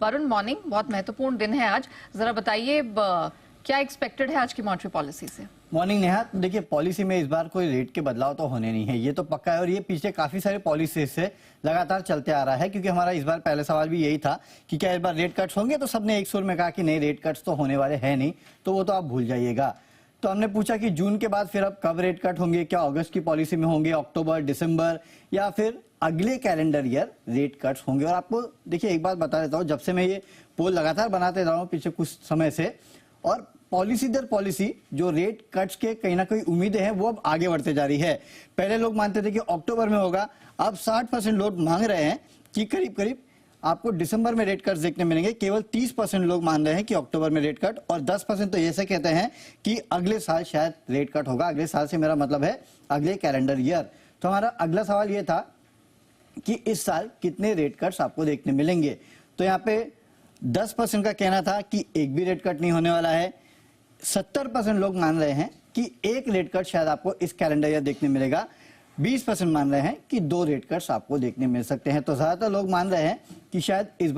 Varun, morning, बहुत महत्वपूर्ण दिन है आज, जरा बताइए क्या एक्सपेक्टेड है आज की मॉनेटरी पॉलिसी से? मॉर्निंग नेहा, देखिए पॉलिसी में इस बार कोई रेट के बदलाव तो होने नहीं है, ये तो पक्का है। और ये पीछे काफी सारे पॉलिसी से लगातार चलते आ रहा है, क्योंकि हमारा इस बार पहले सवाल भी यही था कि क्या इस बार रेट कट्स होंगे, तो सबने एक सुर में कहा कि नहीं, रेट कट्स तो होने वाले हैं नहीं, तो वो तो आप भूल जाइएगा। तो हमने पूछा कि जून के बाद फिर अब कब रेट कट होंगे, क्या अगस्त की पॉलिसी में होंगे, अक्टूबर, दिसंबर, या फिर अगले कैलेंडर ईयर रेट कट्स होंगे। और आपको देखिए एक बात बता देता हूँ, जब से मैं ये पोल लगातार बनाते रहा हूँ पिछले कुछ समय से, और पॉलिसी दर पॉलिसी जो रेट कट्स के कहीं ना कहीं उम्मीदें हैं वो अब आगे बढ़ते जा रही है। पहले लोग मानते थे कि अक्टूबर में होगा, अब 60% लोग मांग रहे हैं कि करीब करीब आपको दिसंबर में रेट कट देखने मिलेंगे। केवल 30% लोग मान रहे हैं कि अक्टूबर में रेट कट, और 10% तो ऐसे कहते हैं कि अगले साल शायद रेट कट होगा। अगले साल से मेरा मतलब है अगले कैलेंडर ईयर। तो हमारा अगला सवाल ये था कि इस साल कितने रेट कट्स आपको देखने मिलेंगे। तो यहाँ पे 10% का कहना था कि एक भी रेट कट नहीं होने वाला है। 70% लोग मान रहे हैं कि एक रेट कट शायद आपको इस कैलेंडर ईयर देखने मिलेगा। 20% मान रहे हैं कि 2 रेट कट्स आपको देखने मिल सकते हैं। तो ज्यादातर लोग मान रहे हैं कि शायद इस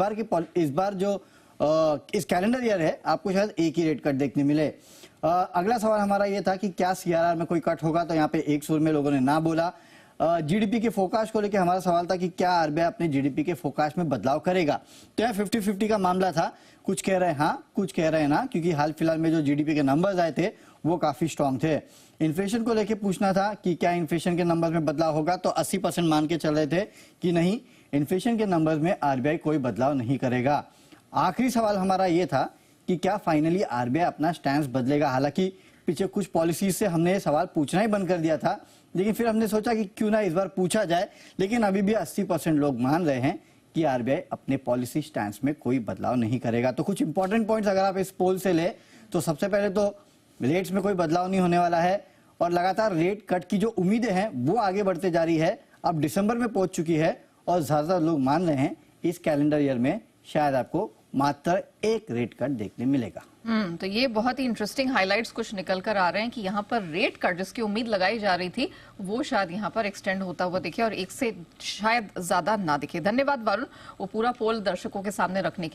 बार जो इस कैलेंडर ईयर है आपको शायद एक ही रेट कट देखने मिले। अगला सवाल हमारा ये था कि क्या सीआरआर में कोई कट होगा, तो यहाँ पे एक सुर में लोगों ने ना बोला। जीडीपी के फोकास्ट को लेकर हमारा सवाल था कि क्या आरबीआई अपने जीडीपी के फोकास्ट में बदलाव करेगा। तो यहाँ 50-50 का मामला था, कुछ कह रहे हैं हाँ, कुछ कह रहे हैं ना, क्योंकि हाल फिलहाल में जो जीडीपी के नंबर्स आए थे वो काफी स्ट्रांग थे। इन्फ्लेशन को लेकर पूछना था कि क्या इन्फ्लेशन के नंबर में बदलाव होगा, तो 80% मान के चल रहे थे कि नहीं, इन्फ्लेशन के नंबर्स में आरबीआई कोई बदलाव नहीं करेगा। आखिरी सवाल हमारा ये था कि क्या फाइनली आरबीआई अपना स्टैंड बदलेगा। हालांकि पीछे कुछ पॉलिसीज से हमने ये सवाल पूछना ही बंद कर दिया था, लेकिन फिर हमने सोचा कि क्यों ना इस बार पूछा जाए। लेकिन अभी भी 80% लोग मान रहे हैं कि आरबीआई अपने पॉलिसी स्टैंड में कोई बदलाव नहीं करेगा। तो कुछ इंपॉर्टेंट पॉइंट्स अगर आप इस पोल से ले, तो सबसे पहले तो रेट्स में कोई बदलाव नहीं होने वाला है, और लगातार रेट कट की जो उम्मीदें हैं वो आगे बढ़ते जा रही है, अब दिसंबर में पहुंच चुकी है, और ज्यादातर लोग मान रहे हैं इस कैलेंडर ईयर में शायद आपको मात्र एक रेट कट देखने मिलेगा। तो ये बहुत ही इंटरेस्टिंग हाइलाइट्स कुछ निकल कर आ रहे हैं कि यहाँ पर रेट कट जिसकी उम्मीद लगाई जा रही थी वो शायद यहाँ पर एक्सटेंड होता हुआ दिखे, और एक से शायद ज्यादा ना दिखे। धन्यवाद वरुण, वो पूरा पोल दर्शकों के सामने रखने के लिए।